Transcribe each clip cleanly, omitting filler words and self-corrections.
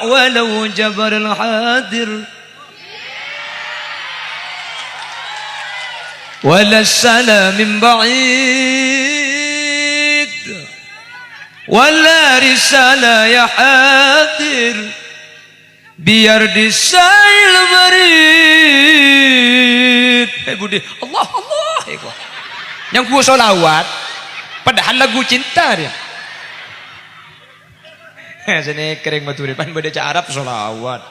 ولو جبر الحاضر ولا السلام من بعيد ولا رسالة يا حاضر biar disail berit. Budi Allah Allah yang gua sholawat padahal lagu cinta dia. Sini kering batu depan baca Arab sholawat.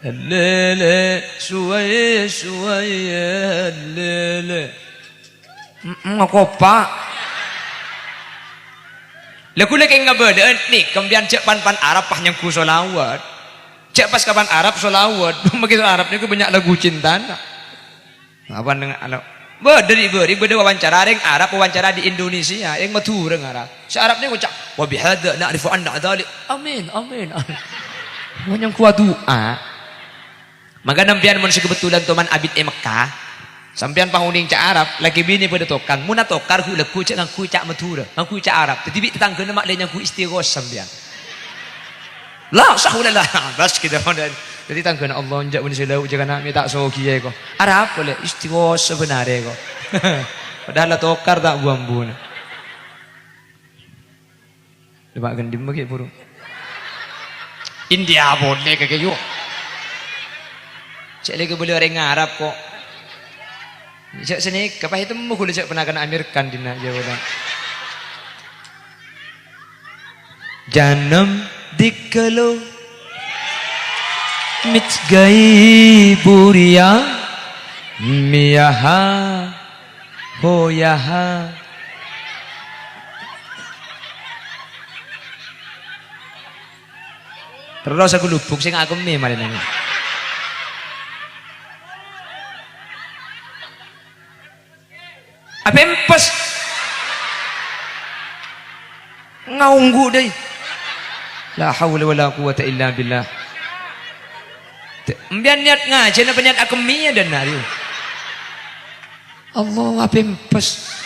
Lele suai suai lele ngakopa lagu lagi nggak beda nih kemudian cek pan Arab pah yang ku solawat cek pas kapan Arab solawat begitu Arabnya ku banyak lagu cinta apa dengan anak beda wawancara yang Arab wawancara di Indonesia yang matur yang Arab si Arabnya ngucap wa bihada na'rifu anna dzalik amin amin yang kuat doa maka nampian mun kebetulan teman abid Mekah sampean panguning cak Arab lagi bini pada tokang muna tokar ku lagu cak ngku cak matura ngku cak Arab tetapi tetangga mak lain yang ku istighos sampean la sahulillah bas kita dan jadi tangga Allah njak mun selau jangan nak minta so kiye ko Arab boleh istighos sebenarnya ko padahal tokar tak buambun lebak gendim bagi burung India boleh kayak yo cak lagi boleh orang Arab kok cak sini kapah itu mau kulit cak pernah kena Amir Khan di nak jawaban janam dikalo mit gai buria miyaha hoyaha terus aku lubuk sing aku mie malah nanya apa empes ngaunggu deh la haula wala quwata illa billah mbian niat ngaji na niat akemiya dan nari Allah apa empes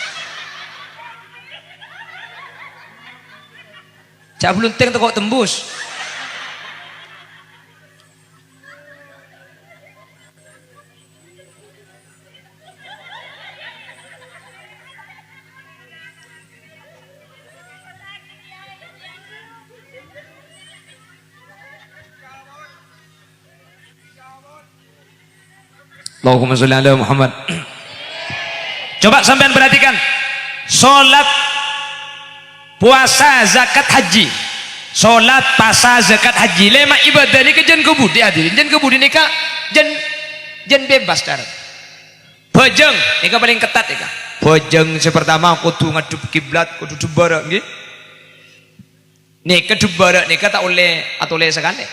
cak belum teng kok tembus Allahumma sholli ala Muhammad. Coba sampean perhatikan salat puasa zakat haji salat puasa zakat haji lema ibadah ni kejen kebudi hadirin jen kebudi nika jen bebas dar bojeng nika paling ketat nika bojeng sepertama kudu ngadep kiblat kudu dubara nggih nika dubara nika tak oleh atole sekali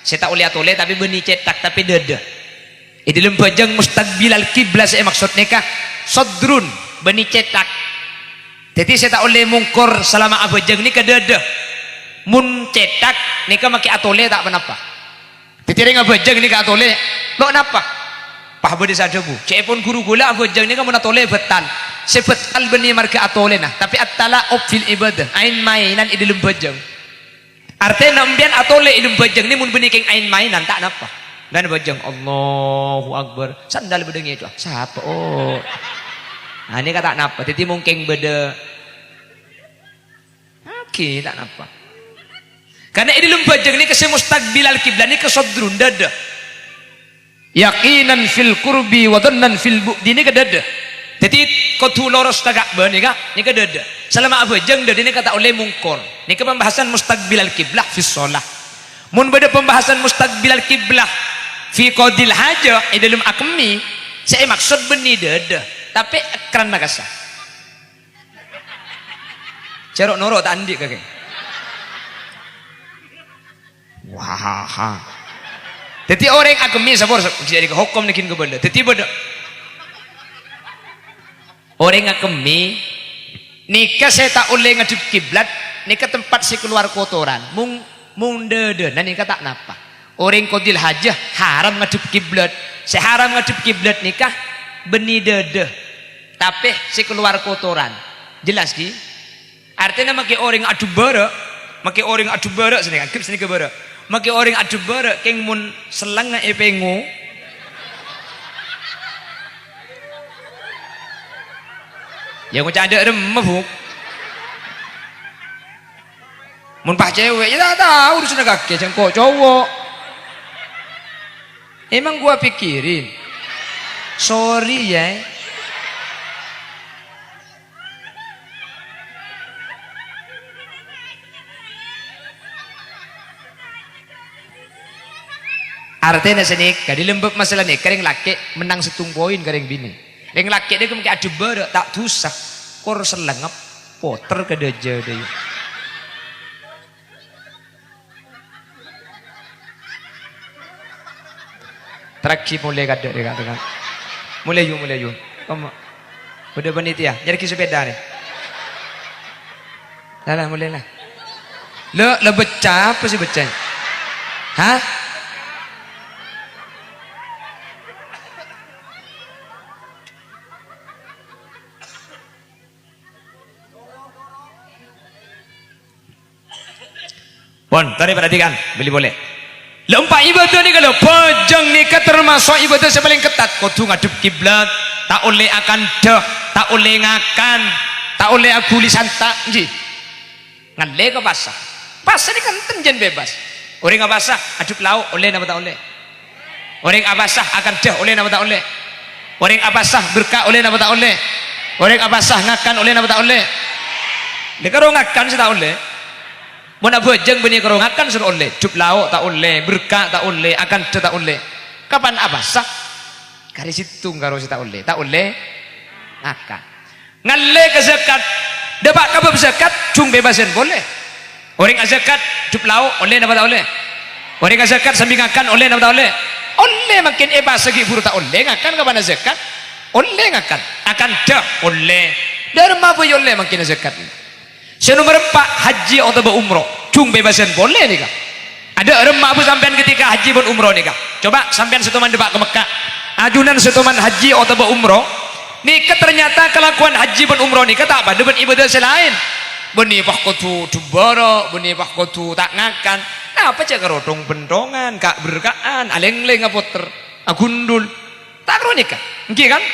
saya tak oleh atole tapi benih cetak tapi dada di dalam bojeng mustaqbil al-qiblah saya maksud nikah sodrun benih cetak jadi saya tak oleh mungkor selama abojeng ni kedada mun cetak nikah maki atole tak kenapa jadi ring abojeng ni ke atole lo kenapa pah bodi sadebu cek pun guru gula abojeng ni kan mun atole betal sebetal benih marka atole nah tapi at-tala fil ibadah ain mainan di dalam bojeng artinya nambian atole di dalam bojeng ni mun benih keng ain mainan tak kenapa dan bajang Allahu Akbar sandal bedengnya itu siapa oh nah ini kata napa jadi mungkin beda oke tak napa karena ini lembajang ini kesem mustaqbil al-qiblah ini kesodrun dada yakinan fil kurbi wa dhannan fil bu'di ini kedada jadi kudu loros tagak ben ini kedada selama abajang dada ini kata oleh mungkor ini ke pembahasan mustaqbil al-qiblah fi shalah mun beda pembahasan mustaqbil al-qiblah fi qadil haja dalam akmi saya maksud benih dada tapi ekran nakasa cerok noro tak andi kakek wah jadi orang akmi sabor jadi hukum nikin kebenda jadi beda orang akmi nikah saya tak oleh ngadep kiblat nikah tempat si keluar kotoran mung dada nah nikah tak napa orang kodil hajah haram ngadep kiblat saya haram ngadep kiblat nikah benih dada tapi si keluar kotoran jelas ki Artinya maki orang adu bara, maki orang adu bara sini kan, sini ke bara. Maki orang adu bara, keng mun selang na epengu. Ya ngucap ada remeh. Mun pah cewek, ya tak tahu urusan kaki, cengkok cowok. Emang gua pikirin, sorry ya. Artinya sini, kadi lembab masalah nih, kering laki menang setung poin kering bini. Kering laki dia kemungkinan adu ber, tak tusah, kor selengap, poter ke deja deh. Terakhir mulai kada dia katakan, mulai yuk, kamu udah panitia, jadi kisah sepeda nih, lah mulai lah, lo becah apa sih becah, hah? Pon, tadi perhatikan, beli boleh. Lempak ibadah ni kalau pajang nikah termasuk ibadah yang paling ketat. Kudu ngadep kiblat, tak oleh akan dah, tak oleh ngakan, tak oleh aku lisan tak ji. Ngale ke basah. Basah ni kan tenjen bebas. Orang nggak basah, aduk lauk oleh nama tak oleh. Orang nggak basah akan dah oleh nama tak oleh. Orang nggak basah berkah oleh nama tak oleh. Orang nggak basah ngakan oleh nama tak oleh. Dia kalau ngakan saya tak oleh. Mau nak bojeng benih kerongakan suruh oleh, cup lauk tak oleh, berkah tak oleh, akan tak oleh. Kapan abasah? Kari situ karo si tak oleh ngaka. Ngalle ke zakat, dapat kabab zakat, cung bebasin boleh. Orang zakat, cup lauk oleh dapat tak oleh. Orang zakat sambil ngakan oleh dapat tak oleh. Oleh makin segi buru tak oleh ngakan kapan zakat? Oleh ngakan, akan dah oleh. Dharma boleh oleh makin zakat. Nomor 4 haji atau umroh cung bebasan boleh nih kak. Ada remah bu sampean ketika haji pun umroh nih kak. Coba sampean setuman depak ke Mekah, ajunan setuman haji atau umroh nih ternyata kelakuan haji pun umroh nih kata apa depan ibadah selain benih pak kotu dubara benih pak kotu tak ngakan apa cak kerotong bentongan kak berkaan aleng-leng apoter agundul tak ro nih kak kan.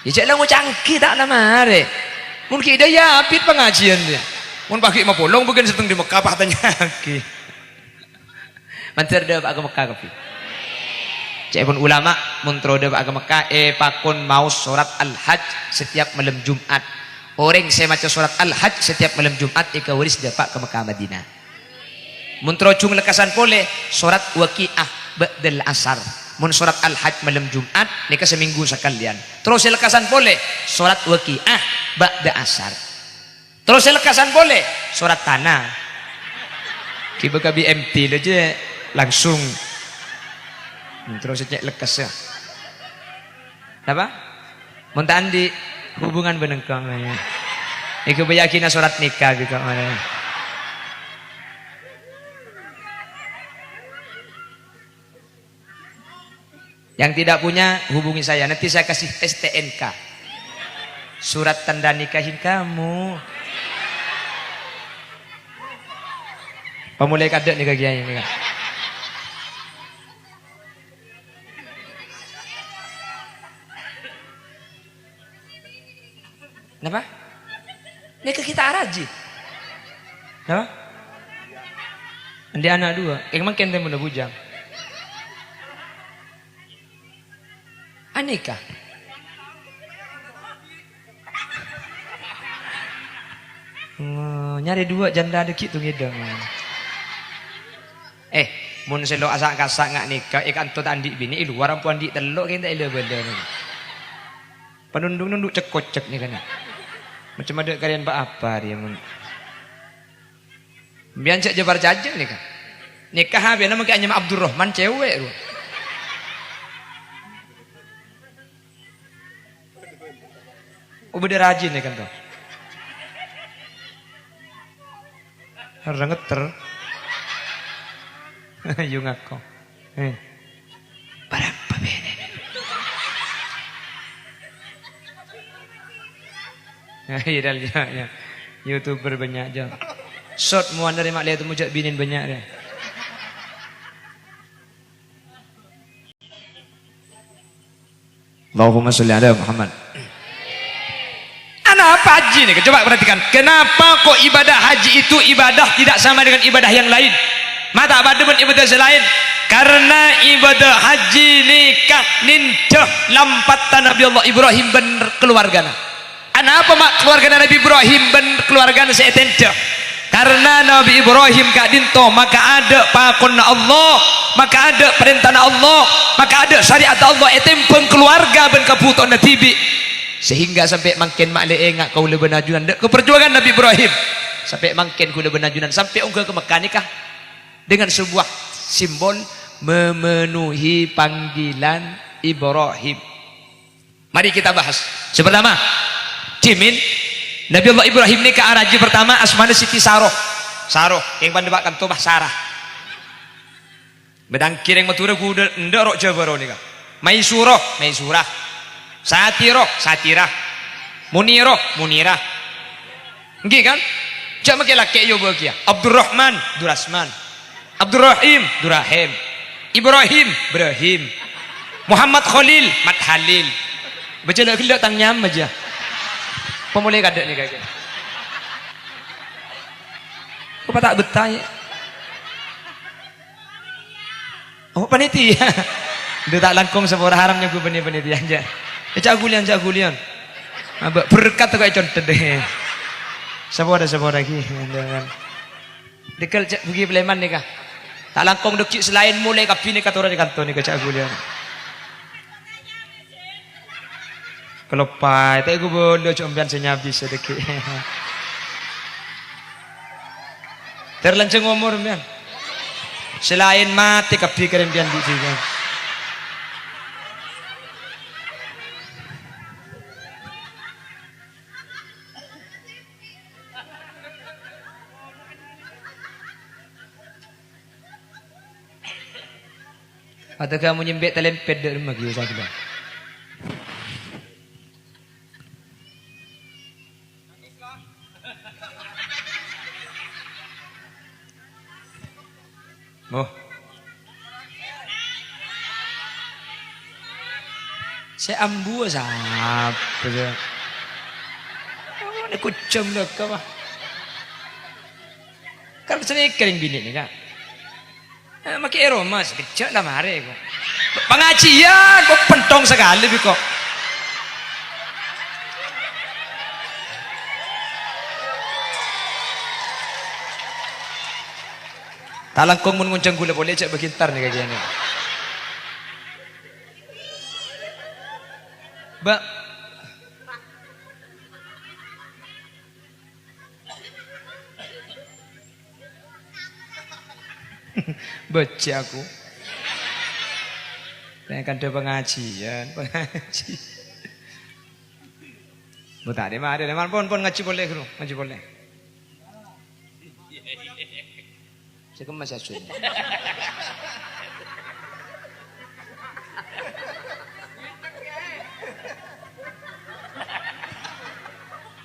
Ya cak lah mau cangkih tak nama re. Mungkin dia ya apit pengajian dia. Mun pakai mau polong bukan seteng di Mekah pak tanya ki. Mantar dia pak ke Mekah kapi. Cak pun ulama muntro dia pak ke Mekah pakun mau surat Al-Hajj setiap malam Jumat. Orang saya baca surat Al-Hajj setiap malam Jumat ika waris dia pak ke Mekah Madinah. Muntro cung lekasan pole surat Waqiah ba'dal asar. Mun surat Al-Hajj malam Jumat nikah seminggu sekalian. Terus lekasan boleh surat Waqiah ba'da asar. Terus lekasan boleh surat tanah. Kiba ka BMT aja langsung. Terus cek lekas ya. Apa? Mun andi hubungan benengkang ya. Iku bayakina surat nikah gitu mana. Yang tidak punya hubungi saya, nanti saya kasih STNK surat tanda nikahin kamu. Pemulai kadek nih kagian ini kan. Kenapa? Nikah kita araji. Kenapa? Andi anak 2, emang kente muna bujang. Aneka nyari 2 janda ada gitu ngidang. Mun selo asak-asak ngak nikah ikan tot andi bini luar ampu andi telok kita ilo benda ni. Penunduk-nunduk cek-kocek ni kan. Macam ada kalian pak apa dia mun. Bian cek jabar jajang ni kan. Nikah habis nama kayaknya Abdurrahman cewek tu. Oh beda rajin ya kan tuh. Rengeter. Yung ako. Berapa bene? Viral ya. YouTuber banyak aja. Short muan dari mak lihat mujak binin banyak dia. Allahumma sholli ala Muhammad. Apa haji nih? Coba perhatikan. Kenapa kok ibadah haji itu ibadah tidak sama dengan ibadah yang lain? Mata apa dengan ibadah selain? Karena ibadah haji nikah nindah lampatan Nabi Allah Ibrahim ben keluargana. Apa mak keluarga Nabi Ibrahim ben keluargana saya tendah. Karena Nabi Ibrahim kak dinto maka ada pakon Allah, maka ada perintah Allah, maka ada syariat Allah. Etempeng keluarga ben kaputon natibi. Sehingga sampai makin maklek engak kau lebih najunan keperjuangan Nabi Ibrahim sampai makin kau lebih najunan sampai unggah ke Mekah nikah dengan sebuah simbol memenuhi panggilan Ibrahim. Mari kita bahas. Pertama, Cimin Nabi Allah Ibrahim nikah araji pertama asmana Siti Saroh. Saroh yang pandebakan tobah Sarah. Bedang kireng matura kuda ndorok Jawa nikah. Maisurah, Maisurah. Satiroh, Satirah. Muniroh, Munirah. Nggih kan? Jak make laki yo bagia. Abdurrahman, Durasman. Abdurrahim, Durahim. Ibrahim, Ibrahim. Muhammad Khalil, Mat Halil. Baca dak kelak tang nyam aja. Pemulai kadek nih kayak. Kok tak betah ya? Oh panitia. Dia tak langkung sebuah haramnya gue panitia aja. Cagulian. Abak berkat tu kayak contoh deh. Sebuah lagi. Dekel pergi Pleman ni kah? Tak langkung dek selain mulai kapi ni kata orang di kantor ni cagulian. Kalau pai, tapi gue boleh combian senyabi sedikit. Terlanceng umur mian. Selain mati kapi keren pian di sini. Atau kamu nyembek telempet dari rumah kita saja. Oh, saya ambu siapa je? Oh, ni kucing dah kau. Kan macam ni kering bini ni kan? Makai aroma sekejap lah mari kau. Pengajian kau pentong sekali bi kau. Talang kong menguncang gula boleh cak berkintar ni kajian ni. Ba. Baca aku. Saya akan ada pengajian. Buta dia mah ada, pun ngaji boleh kru, ngaji boleh. Saya kemas asun.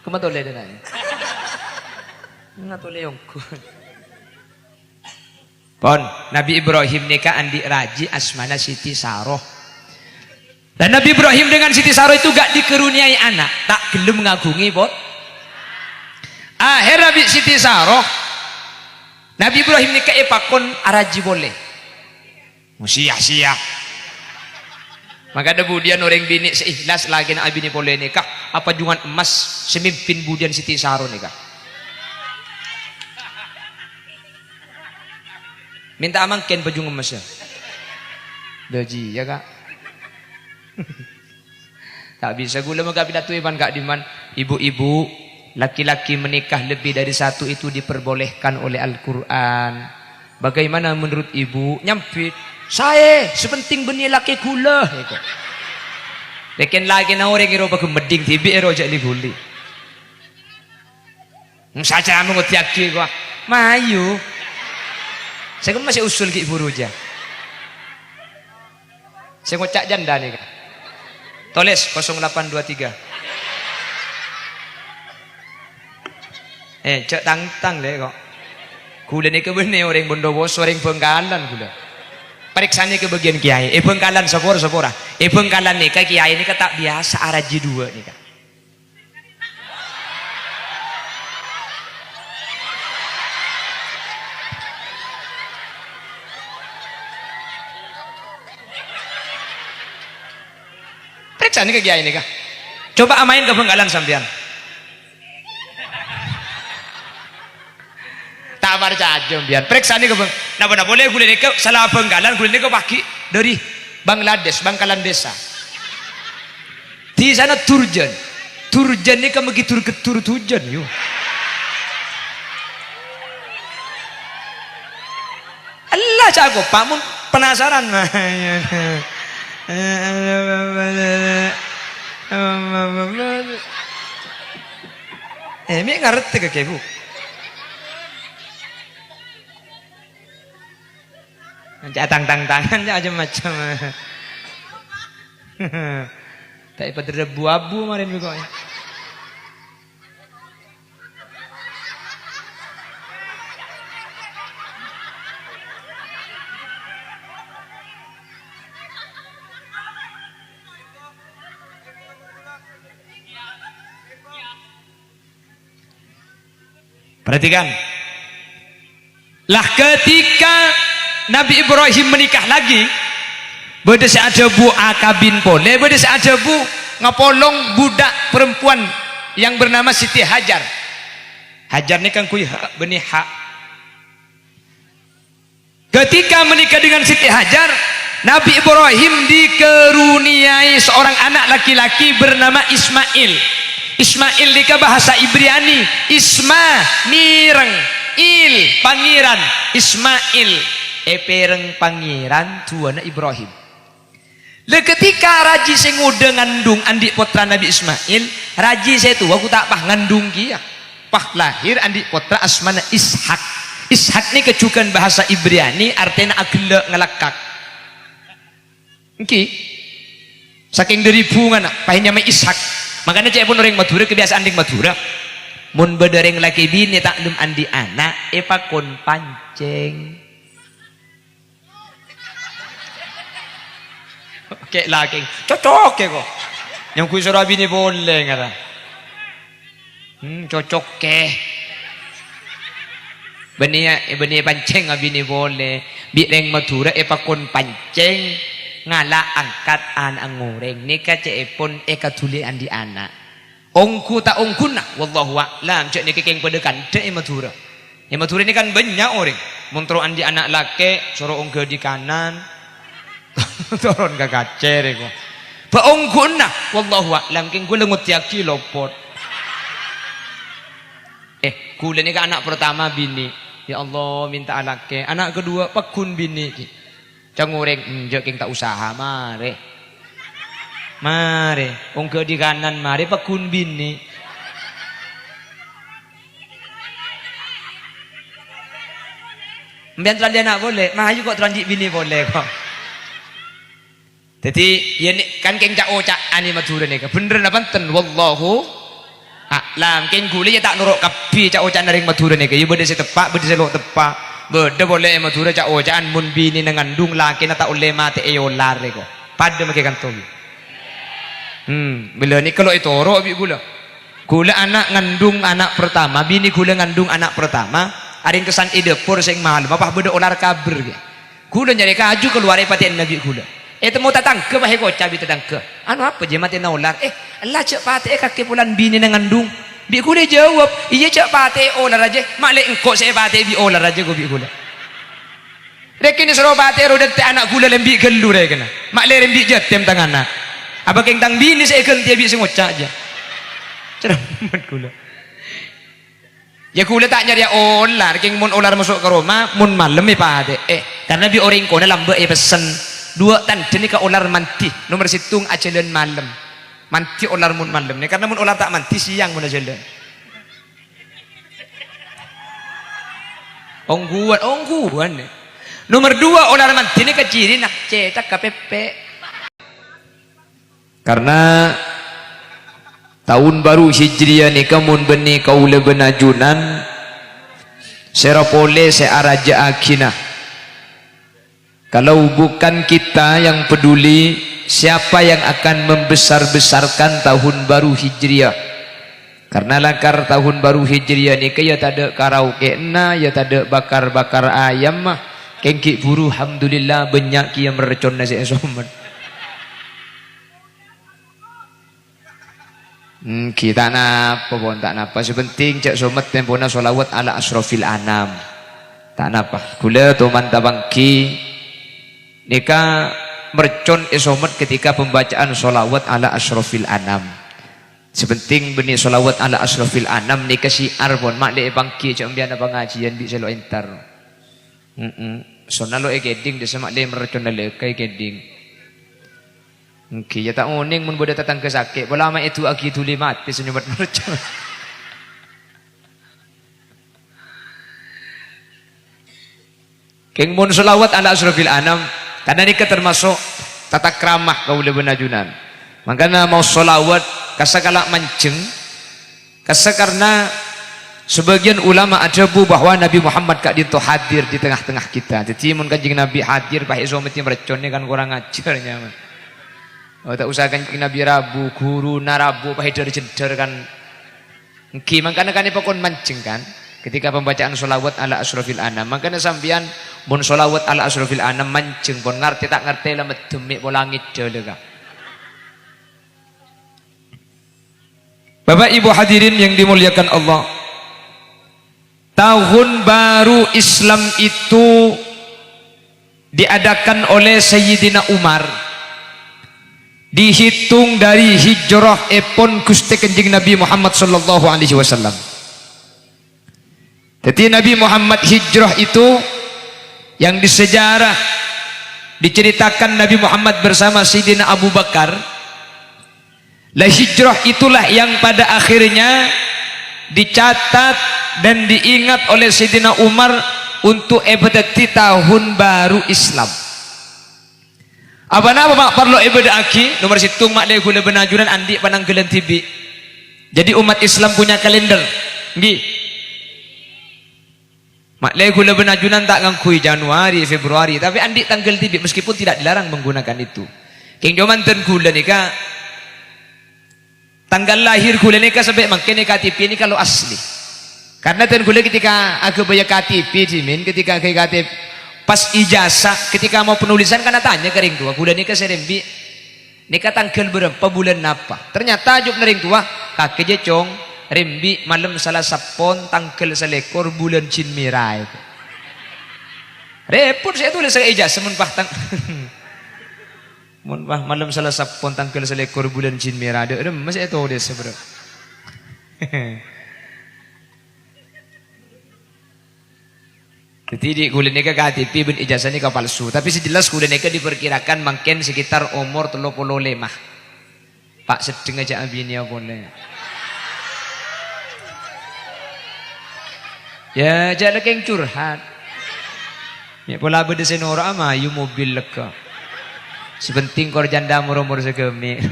Kematole dia nanya. Ngatole yongku. Pon Nabi Ibrahim nikah andi raji asmana Siti Saroh. Dan Nabi Ibrahim dengan Siti Saroh itu gak dikeruniai anak, tak gelem ngagungi pon. Akhir Nabi Siti Saroh, Nabi Ibrahim nikah pakon araji boleh. Sia-sia. Maka ada budian orang bini seikhlas lagi nak bini boleh nikah. Apa jungan emas semimpin budian Siti Saroh nikah. Minta amangken baju emasnya. Daji ya kak. Tak bisa gula maka pidato iban kak diman. Ibu-ibu, laki-laki menikah lebih dari satu itu diperbolehkan oleh Al-Quran. Bagaimana menurut ibu? Nyampit. Saya sepenting benih laki gula. Lekin lagi na orang iro bagu meding tibi iro jadi guli. Saja mengutiaki gua. Mayu. Saya kan masih usul ke ibu ruja. Saya ngocak janda nih kak. Tulis 0823. Cek tang-tang le kok. Kula ni ke bene orang Bondowoso, orang Bengkalan kula. Periksanya ke bagian kiai. Bengkalan sepora. Bengkalan ni ke kiai ni ke tak biasa araji dua ni kan. Periksanya ke kiai ni kah? Coba amain ke Bengkalan sampean. Tak percaya biar periksa ni ke bang. Nah boleh kulit ni ke salah Bengkalan kulit ni ke pagi dari Bangladesh, Bangkalan desa. Di sana turjan ni ke begitu ketur turjan yuk. Allah cakup Pak mun penasaran. Mi ngerti ke kebu. Tang-tangan aja macam. Tak pada rebu-abu kemarin juga. Perhatikan. Lah ketika Nabi Ibrahim menikah lagi, beda ada bu akabin pole, beda ada bu ngapolong budak perempuan yang bernama Siti Hajar. Hajar ni kan kui hak benih hak. Ketika menikah dengan Siti Hajar, Nabi Ibrahim dikeruniai seorang anak laki-laki bernama Ismail. Ismail ni ke bahasa Ibrani, Isma mireng, il pangeran, Ismail. Epereng pangeran tuana Ibrahim. Le ketika raji sengude ngandung andik putra Nabi Ismail, raji saya tu aku tak pah ngandung kia. Pah lahir andik putra asmana Ishak. Ishak ni kecukan bahasa Ibrani artinya agle ngelakak. Oke. Saking dari bunga nak pahnya nama Ishak. Makanya cek pun orang Madura kebiasaan di Madura. Mun bedereng laki bini tak lum andi anak epa kon pancing. Oke lagi cocok ya kok yang kui suruh bini boleh ngata cocok ke benih pancing bini boleh bireng Madura pakon pancing ngala angkat anak ngoreng ni kace pun tuli andi anak ongku tak ongku nak wallahu a'lam cek ni kekeng pedekan de Madura ni kan banyak orang montro andi anak laki suruh ongke di kanan turun ke kacer ko. Paongkon na wallahu a'lam king kula ngutiaki lopot. Kula ni ka anak pertama bini. Ya Allah minta alake. Anak kedua pakun bini ki. Cangureng nje king tak usaha mare. Mare, ongke di kanan mare pakun bini. Mbian telan anak boleh, mahayu kok telanjik bini boleh kok. Jadi ya kan keng cak ocak ani Madura ni bener apa ten wallahu a'lam keng guli ya tak nuruk kapi cak ocak naring Madura ni ya beda setepak beda selok tepak beda boleh Madura cak ocakan mun bini ngandung laki na tak oleh mati eolar ko pada make kantong bila ni kalau itu oro bi gula anak ngandung anak pertama bini gula ngandung anak pertama aring kesan ide por sing malam apa beda olar kaber gula nyari kaju keluar paten nabi gula temu tatang ke bahe ko cabi tatang ke anu apa je mati na ular Allah cek pate kaki pulan bini ngandung bi ku dia jawab iya cek pate ular aja mak le engko saya pate bi ular aja go bi gula rekin suruh pate roda te anak gula lembi gelu re kena mak le lembi jetem tangana apa keng tang bini saya kel dia bi sing ocak aja cermat gula ya gula tak nyari ular keng mun ular masuk ke rumah mun malam pate karena bi orang ko na lambe pesen dua tan jenis ke ular manti nomor situng ajalan malam manti ular mun malam ni karena mun ular tak manti siang mun ajalan ongguan nomor dua ular manti ni keciri nak cetak KPP karena tahun baru Hijriah ni kamun beni kaula benajunan serapole searaja akinah. Kalau bukan kita yang peduli, siapa yang akan membesar-besarkan tahun baru Hijriah? Karena lakar tahun baru Hijriah ni kaya tak ada karaoke na, ya tak ada bakar-bakar ayam mah. Kengki buru alhamdulillah banyak kia merecon nasi esomat. Kita napa pun tak napa, sepenting cak somat tempona solawat ala asrofil anam. Tak napa. Kula tuman tabangki nika mercon esomat ketika pembacaan solawat ala asrofil anam. Sepenting benih solawat ala asrofil anam nika siar pun mak dek bangki cak ambian pengajian di selo entar. Sonalo geding desa mak dek mercon dale kai geding. Okay, ya tak uning mun boda tatang kesakit. Bola mak itu aki tuli mati senyumat mercon. Keng mun selawat ala asrofil anam karena ini termasuk tata kramah kaula benajunan. Makanya mau selawat kasakala manceng kasa karena sebagian ulama ajabu bahwa Nabi Muhammad kak dinto hadir di tengah-tengah kita. Jadi mun kanjeng Nabi hadir pakai someti mercon kan kurang ajarnya. Oh, tak usah kan Nabi Rabu, guru narabu, pahidar jeder kan. Makanya kan pokon mancing kan. Ketika pembacaan solawat ala asrofil anam, makanya sambian mun solawat ala asrofil anam mancing pun ngerti tak ngerti lah medemik bolangit jalega. Bapak Ibu hadirin yang dimuliakan Allah, tahun baru Islam itu diadakan oleh Sayyidina Umar. Dihitung dari hijrah epon Gusti Kanjeng Nabi Muhammad sallallahu alaihi wasallam. Jadi Nabi Muhammad hijrah itu yang di sejarah diceritakan Nabi Muhammad bersama Sayyidina Abu Bakar. Lah hijrah itulah yang pada akhirnya dicatat dan diingat oleh Sayyidina Umar untuk ebadati tahun baru Islam. Apa nama mak perlu ibadah aki nomor situng mak leh gula benajuran andi panang gelan tibi. Jadi umat Islam punya kalender. Nggih. Mak leh gula benajuran tak ngangkui Januari, Februari, tapi andi tanggal tibi meskipun tidak dilarang menggunakan itu. King joman ten gula nika tanggal lahir gula nika sampai makin KTP ini kalau asli. Karena ten gula ketika aku bayar KTP jimin ketika ke KTP pas ijazah ketika mau penulisan karena tanya kering tua bulan nikah serembi nikah tanggal berapa bulan apa ternyata juk nering tua kakek jecong rembi malam salah sapon tanggal selekor bulan cin mirai repot saya tulis saya ijazah mun pah mun pah malam salah sapon tanggal selekor bulan cin mirai ada masih itu dia sebenarnya. Jadi di kulit nikah KTP ben ijazah nikah palsu. Tapi sejelas kulit nikah diperkirakan mungkin sekitar umur 35. Pak sedeng aja abinya boleh. Ya jangan keng curhat. Ya pola beda senora ama yu mobil lega. Sepenting kor janda umur segemi.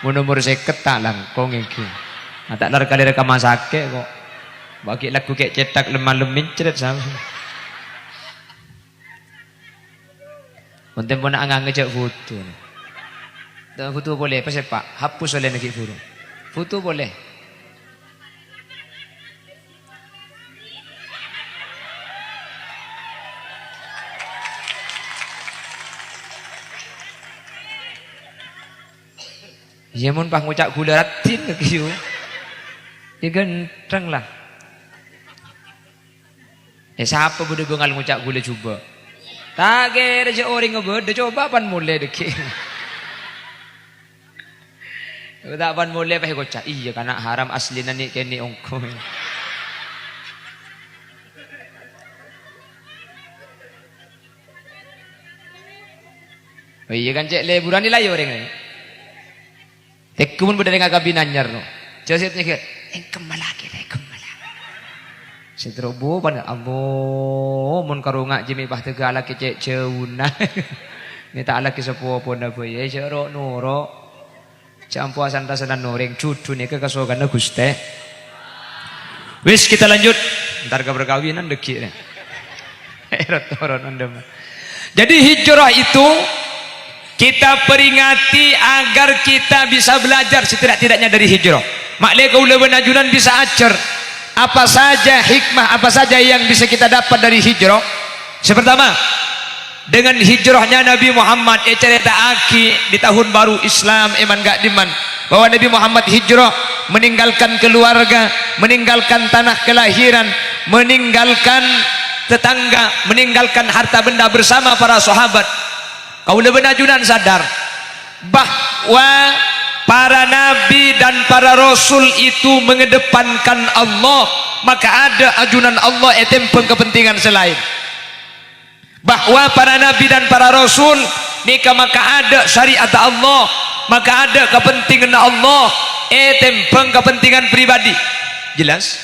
Umur seket tak langkong iki. Tak lar kali rekam masake kok. Bagi lagu kayak cetak lemah-lemin ceret sama. Konten pun nak ngejak foto. Foto boleh, pasal Pak, hapus oleh nak guru. Foto boleh. Ya mun pah ngucak gula ratin lagi yo. Ya ganteng lah. Siapa boleh bengal ngucak gula coba. Tak kira je orang ngebeda coba pan mulai deki. Tak pan mulai pah ngucak. Iya karena haram asli nani kini ongko. Oh iya kan cek leburan ni layu orang ni. Tekun berdari dengan kabinan nyar no. Jadi saya tanya, kemalaki deh kemalaki. Seterobo pada abo, mun karungak jemi bah tegala kecek ceuna. Ni tak laki sepupu pun apa ya cerok nuro. Cak puasan tasanan noreng cucu nih ke kasogan Guste. Wis kita lanjut. Ntar ke perkawinan deki. Jadi hijrah itu kita peringati agar kita bisa belajar setidak-tidaknya dari hijrah. Maklai kaula benajunan bisa ajar apa saja hikmah, apa saja yang bisa kita dapat dari hijrah. Sepertama, dengan hijrahnya Nabi Muhammad cerita aki di tahun baru Islam iman gak diman bahwa Nabi Muhammad hijrah meninggalkan keluarga, meninggalkan tanah kelahiran, meninggalkan tetangga, meninggalkan harta benda bersama para sahabat. Kaula benajunan sadar bahwa para nabi dan para rasul itu mengedepankan Allah, maka ada ajunan Allah etempeng kepentingan selain. Bahwa para nabi dan para rasul nika maka ada syariat Allah, maka ada kepentingan Allah etempeng kepentingan pribadi. Jelas?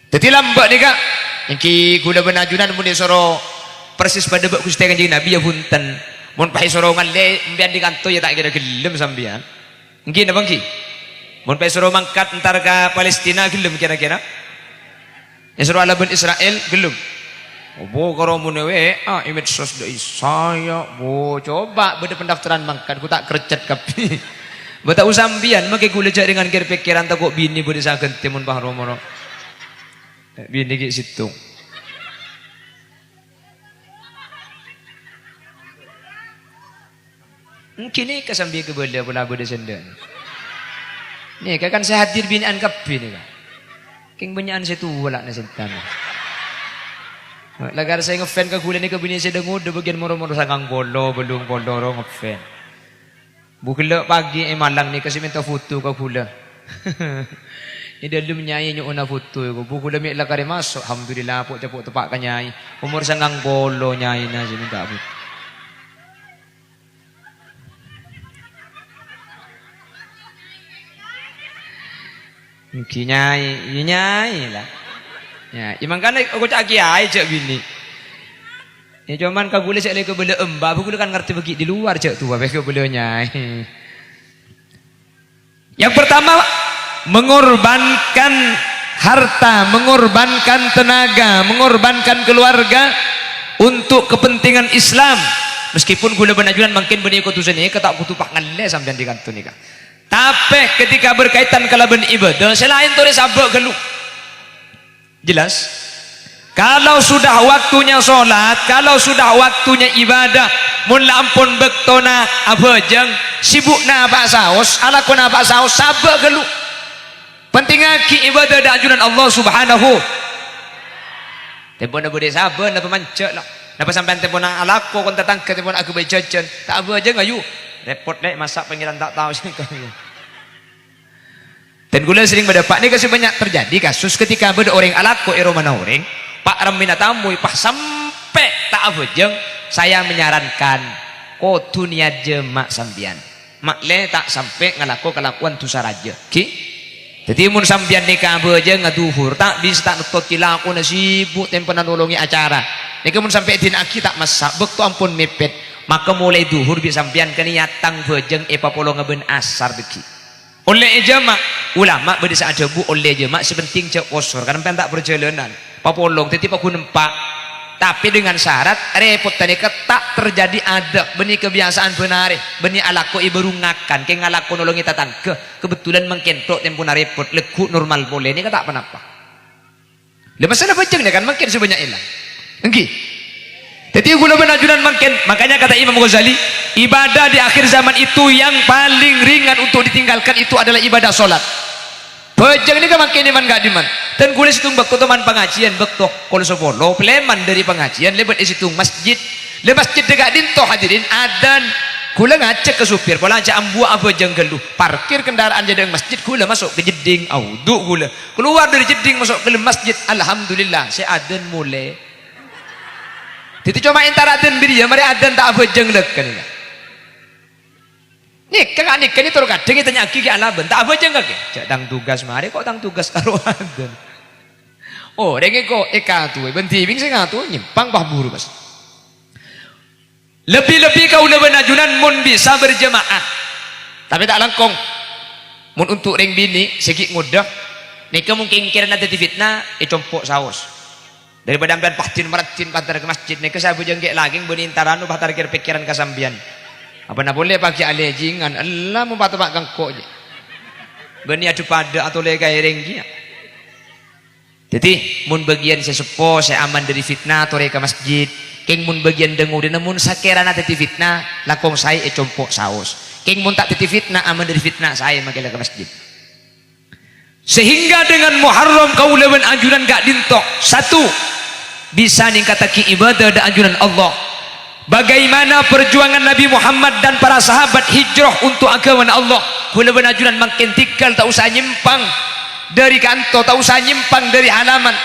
Jadi lambak nika iki kuda benajunan mun disoro persis pada bak Gusti Kanjeng Nabi ya punten. Mun pahe sorongan le mbian di kanto ya tak kira gelem sampean. Nggih napa nggih? Mun pahe soro mangkat entar ka Palestina gelem kira-kira? Ya soro alaban Israel gelem. Opo karo mun we image sos dei saya bo coba beda pendaftaran mangkat ku tak kercet kapi. Beta usambian make kula jak dengan kira pikiran tak kok bini bode saken timun pahromono. Bini ki situ. Kini kesambi ke bola bola bola sendan. Nih kan saya hadir binaan kapi nih kan. King binaan saya tu bola na sentan. Lagar saya ngefan ke gula ni ke bini saya dengar de bagian moro-moro sangang bolo belum bolo ngefan. Bukila pagi malang ni kasi minta foto ke gula. Ini dalam nyai nyo una foto ko. Bukula mi lakar masuk. Alhamdulillah po capok tepak ka nyai. Umur sangang bolo nyai na siya minta foto. Nyai lah. Ya, imang kan aku cak kiai cak bini. Ya cuman kagule cak lek bela embak, aku kan ngerti bagi di luar cak tua, bagi bela nyai. Yang pertama mengorbankan harta, mengorbankan tenaga, mengorbankan keluarga untuk kepentingan Islam. Meskipun gula benajunan makin benih kutusan ini ketak kutupak ngalle sampean di kantor nikah. Tapi ketika berkaitan kalaban ibadah selain tu sabak geluk. Jelas? Kalau sudah waktunya solat, kalau sudah waktunya ibadah, mun ampun bektona abajeng sibukna apa saos, alakuna apa saos sabak geluk. Penting aki ibadah da ajunan Allah Subhanahu. Tempona bude sabar napa mancek lah. Napa sampean tempona alako kon tatang ke tempona aku bae jajan. Tak abajeng ayu. Repot dek masak pengiran tak tahu sih. Dan gula sering berdapat ni kasi banyak terjadi kasus ketika beda orang alako mana orang Pak Ramina tamu pas sampai tak abajeng saya menyarankan kudu niat jemak sambian makle tak sampai ngalako kelakuan tu saraja ki jadi mun sambian nikah abajeng ngaduhur tak bisa tak nutot kilaku na sibuk tempo nanolongi acara nika mun sampai din aki tak masak bekto ampun mepet maka mulai duhur bisa sambian keniatang bajeng epapolo ngaben asar deki oleh jemaah ulama berdesa aja bu oleh jemaah sepenting cek osor karena pentak perjalanan papolong tetapi aku nempak tapi dengan syarat repot tadi tak terjadi ada benih kebiasaan benare benih alako iberungakan ke ngalako nolongi tatangke kebetulan mengkentok tempuna repot leku normal boleh ini tak apa-apa lepas sana bajeng kan makin sebanyak ilang engki jadi gula benajunan makin makanya kata Imam Ghazali ibadah di akhir zaman itu yang paling ringan untuk ditinggalkan itu adalah ibadah solat bajang ini kan makin iman gak diman dan gula situng bakto teman pengajian bakto kalau sepolo peleman dari pengajian lebat situ masjid le masjid dekat dinto hadirin adan gula ngacek ke supir pola aja ambu abajang geluh parkir kendaraan jadang masjid gula masuk ke jeding audu gula keluar dari jeding masuk ke masjid alhamdulillah saya adan mulai jadi cuma intara adan biri ya mari adan tak abajang lekan nikah kan nikah ini terus kadang kita nyaki ke alaban tak abajang kaki cak tang tugas mari kok tang tugas karo adan oh dengi kok tuh benti bing saya ngatu nyimpang bah buru pas lebih-lebih kau leban ajunan mun bisa berjemaah Tapi tak langkong. Mun untuk ring bini segi mudah. Nika mungkin kira nanti fitnah, compok saus. Daripada ambil pahtin meratin pantar ke masjid, nika saya bujengke lagi benintaran nu pantar kira pikiran kasambian. Apa nak boleh pakai alejingan? Allah mau patu pak gangko je. Beni adu pada atau lekai ring dia. Jadi mun bagian saya sepo saya aman dari fitnah atau ke masjid. Keng mun bagian dengu dan mun sakera nanti fitnah, lakong saya compok saus. Keng mun tak titi fitnah aman dari fitnah saya makilah ke masjid. Sehingga dengan Muharram kau leban anjuran gak dintok. Satu, bisa ningkataki ibadah dan anjuran Allah. Bagaimana perjuangan Nabi Muhammad dan para sahabat hijrah untuk agama Allah. Kau leban anjuran makin tikal tak usah nyimpang dari kantor, tak usah nyimpang dari halaman.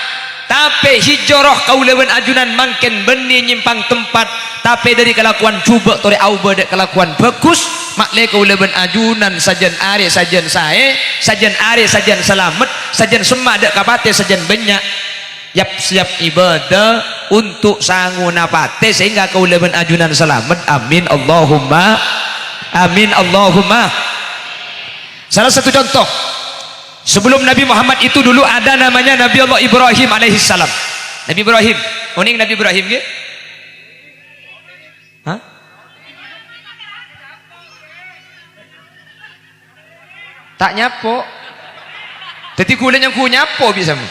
Tapi hijrah kau leban anjuran makin benih nyimpang tempat. Tapi dari kelakuan cuba tori auba dek kelakuan bagus. Makle kau leban ajunan sajan are sajan sae sajan are sajan selamat sajan semak dak kapate sajan banyak yap siap ibadah untuk sangu napate sehingga kau leban ajunan selamat. Amin Allahumma amin Allahumma. Salah satu contoh sebelum Nabi Muhammad itu dulu ada namanya Nabi Allah Ibrahim alaihissalam. Nabi Ibrahim uning Nabi Ibrahim ke? Hah? Tak nyapo. Jadi kulen yang ku nyapo bisa mu.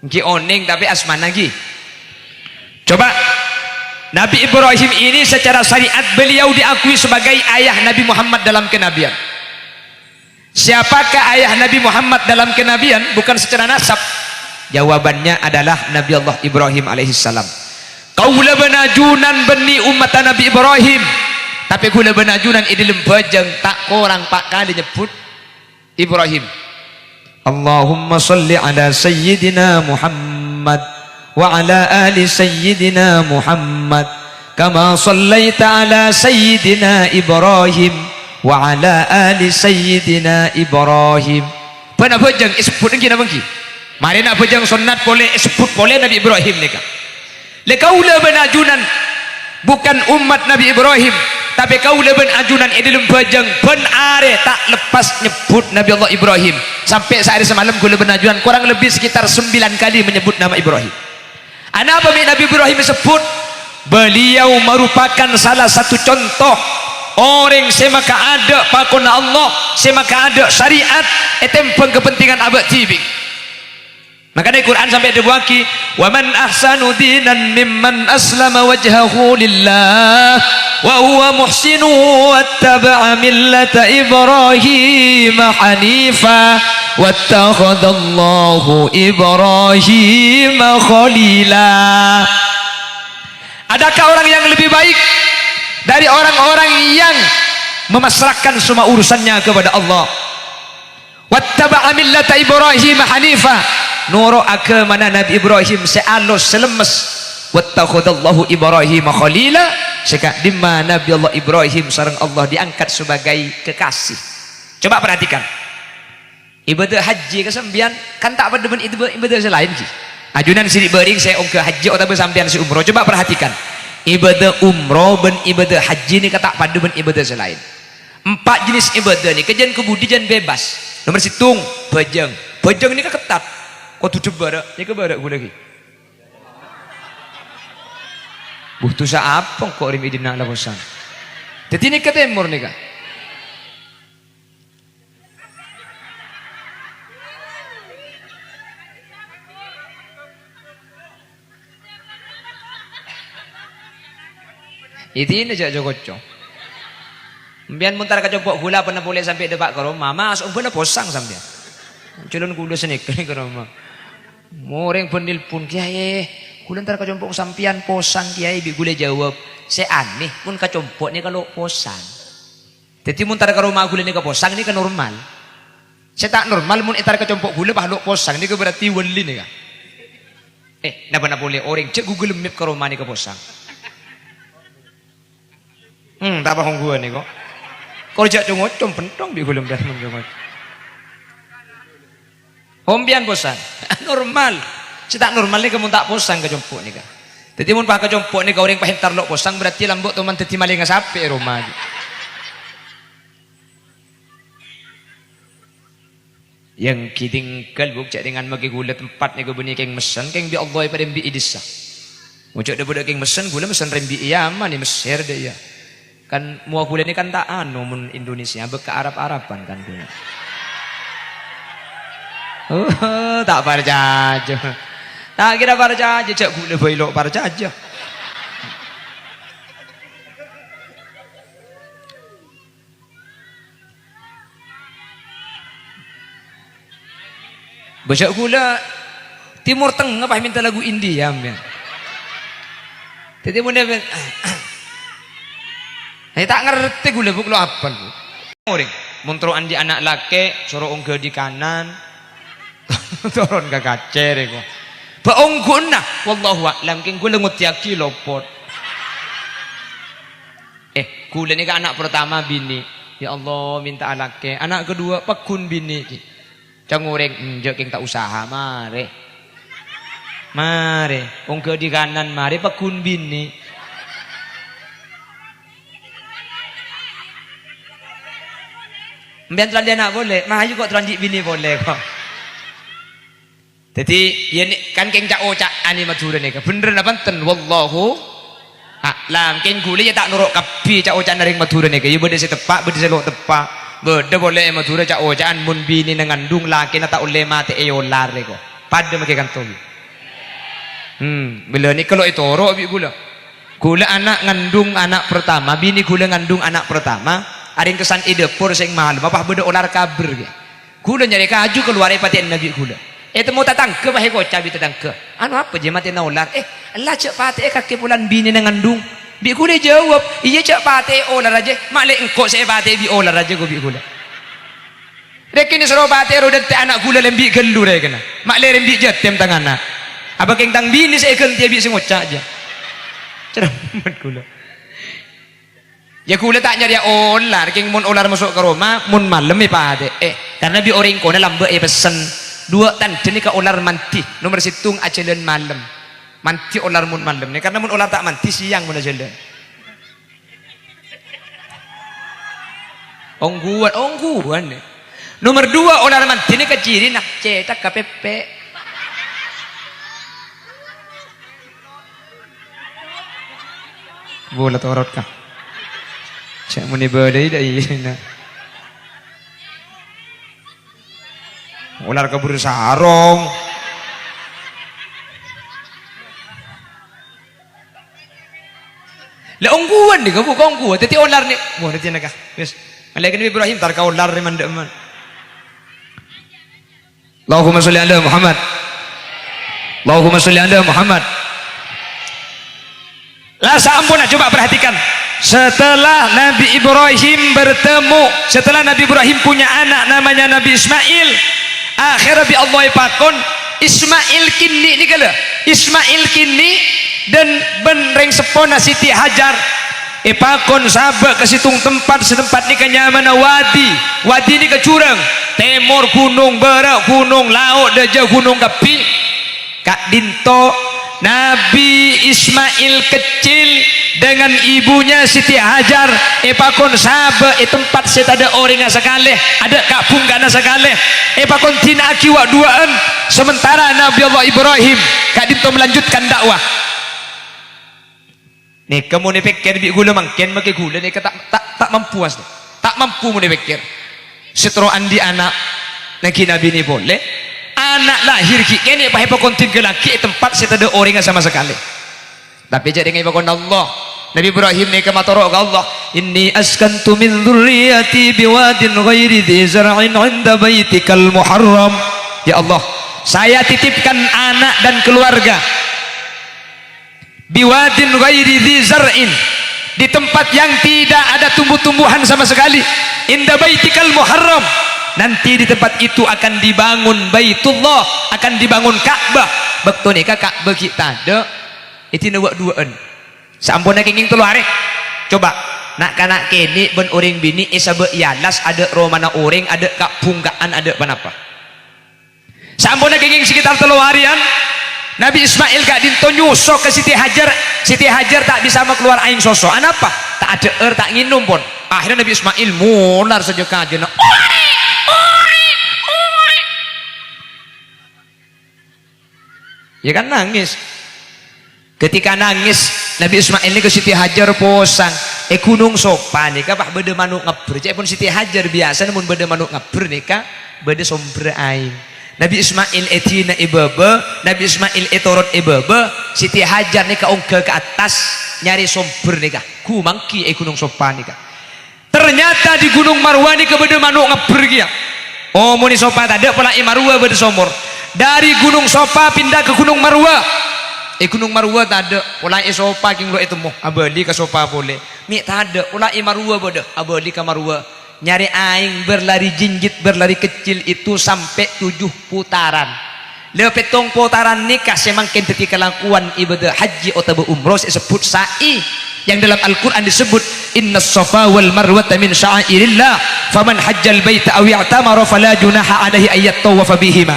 Nki oning tapi asman lagi. Coba Nabi Ibrahim ini secara syariat beliau diakui sebagai ayah Nabi Muhammad dalam kenabian. Siapakah ayah Nabi Muhammad dalam kenabian? Bukan secara nasab. Jawabannya adalah Nabi Allah Ibrahim alaihissalam. Kaula benajunan beni umat Nabi Ibrahim. Tapi kula benajunan ini lembajang tak korang pak kali nyebut Ibrahim. Allahumma salli ala sayyidina Muhammad wa ala ali sayyidina Muhammad kama sallaita ala sayyidina Ibrahim wa ala ali sayyidina Ibrahim. Pana bajang sebut ngki na bangki. Mari nak bajang sunat boleh sebut boleh Nabi Ibrahim nika. Le kaula benajunan bukan umat Nabi Ibrahim. Tapi kau leben ajunan edilum bajang ben are tak lepas nyebut Nabi Allah Ibrahim. Sampai sehari semalam kau leben ajunan kurang lebih sekitar 9 kali menyebut nama Ibrahim. Apa Nabi Ibrahim disebut? Beliau merupakan salah satu contoh orang semaka ada pakona Allah, semaka ada syariat etempeng kepentingan abad tibing. Makanya Quran sampai dibuaki wa man ahsanu dinan mimman aslama wajhahu lillah wa huwa muhsinu wattaba'a millata Ibrahim hanifa wattakhadallahu Ibrahim khalila. Adakah orang yang lebih baik dari orang-orang yang memasrahkan semua urusannya kepada Allah? Wattaba'a millata Ibrahim hanifa, nuro agama Nabi Ibrahim sealus selemes. Wattakhadallahu Ibrahim khalila, seka di mana Nabi Allah Ibrahim sareng Allah diangkat sebagai kekasih. Coba perhatikan ibadah haji kesambian kan tak pada ibadah selain ki. Ajunan sidik bering saya ke haji atau sampean si umroh. Coba perhatikan ibadah umroh ben ibadah haji ni kata pada ben ibadah selain. 4 jenis ibadah ni kejan kebudian bebas. Nomor situng bajang. Bajang ni ketat. Kau tutup barak, ni ke barak gue lagi. Butuh sa apa kok rim idina la bosan. Jadi ni ke timur ni ka. Ini aja jogocok. Mbian muntar kacopok gula pernah boleh sampai depak ke rumah. Mas, bener posang sampean. Culun gula senik ke rumah. Moreng pendil pun kiai. Gula ntar kacopok sampean posang kiai bi gula jawab. Saya aneh pun kacopok ni kalau posang. Jadi muntar ke rumah gula ni ke posang ni ke normal. Saya tak normal mun entar kacopok gula pahlok posang ni ke berarti wali ni ka. Napa boleh orang cek Google Map ke rumah ni ke posang. Tak paham gua ni kok. Kalau jak congocom pentong di gulung dah menjongot. Hombian bosan. Normal. Si tak normal ni kamu tak bosan ke jompok ni kan. Jadi mun pakai jompok ni kau orang pahentar lok posang berarti lambok teman teti maling sapi rumah. Yang kitingkal buk cak dengan magi gula tempat ni kau bunyi keng mesen keng bi Allah pada bi idisa. Muncul dah budak keng mesen gula mesen rembi Yaman ni Mesir dia ya. Kan mua gula ni kan tak anu mun Indonesia bek Arab-Araban kan gula. Oh, tak percaya. Tak kira percaya cak gula bailok percaya. Baca gula Timur Tengah apa minta lagu India ya. Jadi mun tak ngerti gula buk lo apa lu. Orang montro andi anak laki suruh ongke di kanan turun ke kacer ko. Baongguna wallahu a'lam king gula ngutiaki lopot. Gula ni kan anak pertama bini. Ya Allah minta laki. Anak kedua pekun bini. Cangureng njek king tak usaha mare. Mare, ongke di kanan mare pekun bini. Mbian terandi anak boleh, mahayu kok terandi bini boleh kok. Jadi ya kan king cak ocak ani madura ni bener napa ten wallahu a'lam king gule ya tak nuruk kapi cak ocak naring madura ni ya bede setepak bede selok tepak bede boleh madura cak ocakan mun bini ngandung laki na tak oleh mati eolar ko pada make kanto. Bila ni kalau itu oro bi gula anak ngandung anak pertama bini gula ngandung anak pertama aring kesan ide pur sing malam apa bede olar kaber ge gula nyari kaju keluar patian nabi gula mau tatangke bahe kocak bi tatangke anu apa je mati na olar Allah cek pate kaki bulan bini ngandung bi gula jawab iya cek pate olar aja mak le engko se pate bi olar aja go bi gula rekini sero pate rodet anak gula lembi gelu re kena mak le lembi jetem tangana apa keng tang bini se ken dia bi sing ocak aja cermat gula ya gula tak nyari olar keng mun olar masuk ke rumah mun malam pate karena bi orang kona lambe pesen dua tan jenis ke olar manti nomor situng ajalan malam manti olar mun malam ni karena mun olar tak manti siang mun ajalan ongguan ni nomor dua olar manti ni keciri nak cetak KPP boleh torot kah cak muni badai dari ular kabur sarong le ongguan ni kabu ongguan teti ular ni wah nanti nak yes malaikat Nabi Ibrahim tar ka ular ni mandaman Allahumma sholli ala Muhammad Allahumma sholli ala Muhammad lah sampun coba perhatikan setelah Nabi Ibrahim bertemu setelah Nabi Ibrahim punya anak namanya Nabi Ismail akhirnya bi Allah pakon Ismail kini ni kala Ismail kini dan benreng sepona Siti Hajar pakon sabak ke situng tempat setempat ni kenyamana wadi ni ke curang timur gunung barat gunung laut daja gunung kapi kak dinto Nabi Ismail kecil dengan ibunya Siti Hajar pakon sabe tempat set ada orang sekali ada kampung gana sekali pakon tina akiwa duaan sementara Nabi Allah Ibrahim kak dinto melanjutkan dakwah nih kamu nih pikir bi gula mangken make gula nih tak mampu as tak mampu mau dipikir setro andi anak lagi Nabi ini boleh anak lahir kini pakai pakontin ke laki tempat saya ada orang sama sekali tapi jadi ngai pakon Allah Nabi Ibrahim ni kematoro ke Allah inni askantu min dzurriyyati biwadin ghairi dzi zar'in 'inda baitikal muharram ya Allah saya titipkan anak dan keluarga biwadin ghairi dzi zar'in di tempat yang tidak ada tumbuh-tumbuhan sama sekali inda baitikal muharram nanti di tempat itu akan dibangun Baitullah akan dibangun Ka'bah bekto nika Ka'bah kita ada itu nawak duaan sampun kenging telu arek coba nak kanak kene ben orang bini sabe ialas ada romana orang ada kak pungkaan ada panapa sampun kenging sekitar telu harian Nabi Ismail gak dinto nyusok ke Siti Hajar. Siti Hajar tak bisa keluar aing sosok. Kenapa? Tak ada air, tak nginum pun. Akhirnya Nabi Ismail mular saja kajian. Ya kan nangis. Ketika nangis Nabi Ismail ini ke Siti Hajar posang. Gunung Sopa nih kah beda manuk ngeber. Cek pun Siti Hajar biasa namun beda manuk ngeber nih kah beda sumber aing. Nabi Ismail etina ibaba, Nabi Ismail etorot ibaba, Siti Hajar nih unggah ke atas nyari sumber nih kah. Ku mangki Gunung Sopa nih kah. Ternyata di Gunung Marwah nih beda manuk ngeber kia. Oh muni Sopa tak ada pula Marwah beda somor. Dari Gunung Sopa pindah ke Gunung Marwah. Gunung Marwah tak ada pula Sopa king lo itu mau abali ke Sopa boleh. Mi tak ada pula Marwah bodoh abali ke Marwah. Nyari aing berlari jinjit berlari kecil itu sampai 7 putaran. Lepetong putaran nikah semakin ketika lakukan ibadah haji atau umroh disebut sa'i yang dalam Al-Quran disebut inna safa wal marwata min sya'airillah faman hajjal baita aw i'tamara fala junaha alaihi ayat tawafa bihima.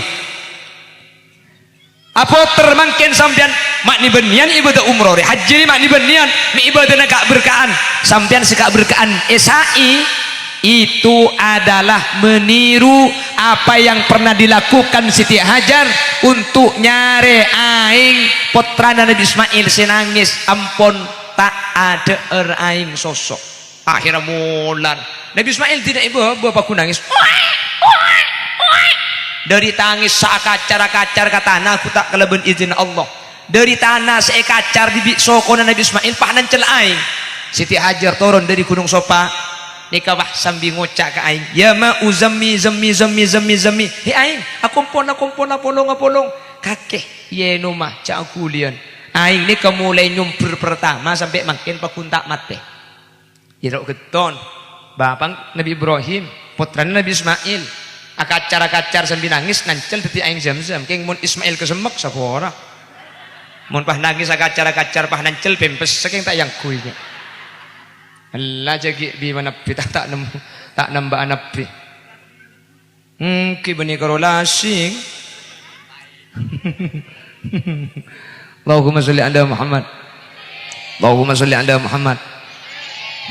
Apa termangken sampean makni benian ibadah umroh haji ni makni benian mi ibadah nak berkaan sampean sekak berkaan sa'i itu adalah meniru apa yang pernah dilakukan Siti Hajar untuk nyare aing putrana Nabi Ismail senangis ampun tak ada aing sosok. Akhirnya mulan Nabi Ismail tidak ibu apa ku nangis dari tangis saakacar-akacar ke tanah aku tak keleben izin Allah dari tanah seekacar di sokona Nabi Ismail pahnan cel aing. Siti Hajar turun dari Gunung Sopa nikah sambil ngocak ke aing ya ma uzammi zammi he aing akumpon apolong kakek ye nomah cak kulian aing nikah mulai nyumpur pertama sampai makin pakuntak mate irok geton bapang Nabi Ibrahim putra Nabi Ismail akacar sambil nangis nancel teti aing Zamzam keng mun Ismail kesemek sapora mun pah nangis akacar pah nancel pempes saking tak yang kuinya Allah jagi bi manapi tak nambah anapi ki bani karolasing Allahumma sholli ala Muhammad Allahumma sholli ala Muhammad.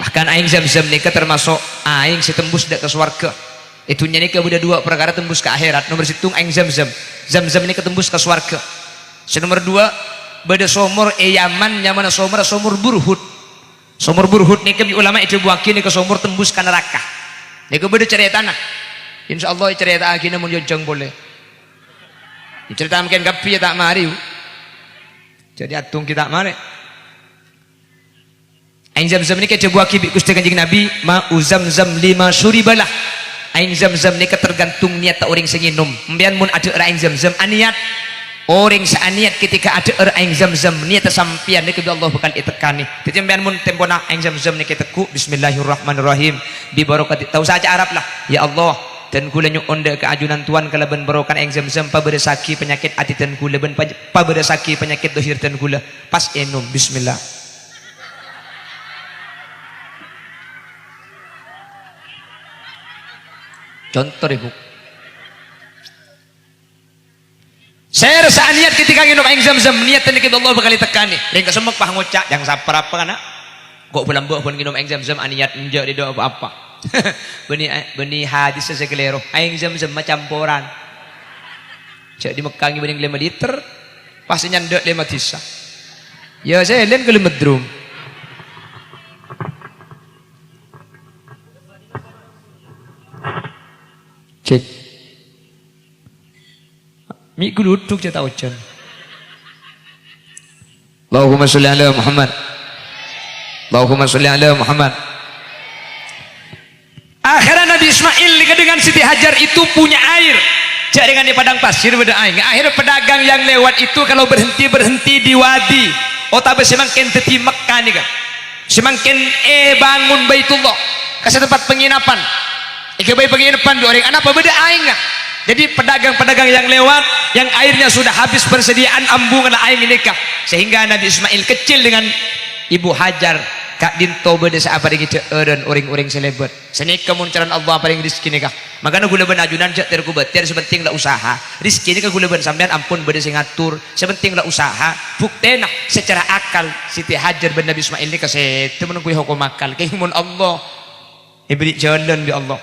Bahkan aing Zamzam nikah termasuk aing setembus dak ke swarga itu nikah beda 2 perkara tembus ke akhirat. Nomor situng aing Zamzam nikah tembus ke swarga. Nomor 2 beda somor Yaman nyaman somor burhut. Somor burhut nih kami ulama itu buakin nih ke somor tembus ke neraka. Nih beda cerita tanah. Insya Allah cerita akhirnya mau jonjong boleh. Cerita mungkin kapi ya tak mari. Jadi atung kita mari. Ain Zamzam ini kita buakin Gusti Kanjeng Nabi ma uzamzam lima suribalah. Ain Zamzam ini tergantung niat tak orang senginum. Mbian mun ada ain Zamzam aniat. Orang seaniat ketika ada aing Zamzam niat sampian ni kebi Allah bakal itekani. Jadi sampean mun tempo nak aing Zamzam ni keteku bismillahirrahmanirrahim bi barokati tahu saja Arab lah. Ya Allah dan kula nyuwun ke ajunan Tuhan kalaban barokah aing Zamzam paberesaki penyakit ati dan kula ben paberesaki penyakit dohir dan kula pas enum bismillah. Contoh ibu saya rasa niat ketika nginum aing Zamzam niat tadi kita Allah bakal tekani lain kesemek pah ngocak yang sapar apa kana kok bulan buah pun nginum aing Zamzam niat enjak di doa apa benih hadis sekelero aing Zamzam macamporan cak di Mekah ngibening 5 liter pas nyandek 5 tisa ya saya lain ke lemedrum cek mi duduk je tahu jan. Allahumma sholli ala Muhammad. Allahumma sholli ala Muhammad. Akhirnya Nabi Ismail dengan Siti Hajar itu punya air. Jak dengan di padang pasir beda air. Akhirnya pedagang yang lewat itu kalau berhenti di wadi. Otabe semakin teti Mekah nih kan. Semakin bangun Baitullah. Kasih tempat penginapan. Ikabai penginapan dua orang. Anak apa beda air enggak? Jadi pedagang-pedagang yang lewat yang airnya sudah habis persediaan ambungan air nikah sehingga Nabi Ismail kecil dengan Ibu Hajar kak dinto beda sa apa ringi ceureun uring-uring selebet seni kemuncaran Allah paling rezeki nikah makanya gula ben ajunan cek terku betir sepenting lah usaha rezeki ini gula ben sampean ampun beda sing ngatur sepenting lah usaha buktena secara akal Siti Hajar bin Nabi Ismail ini kasih temen kuwi hukum akal kaimun Allah ibri jalan bi Allah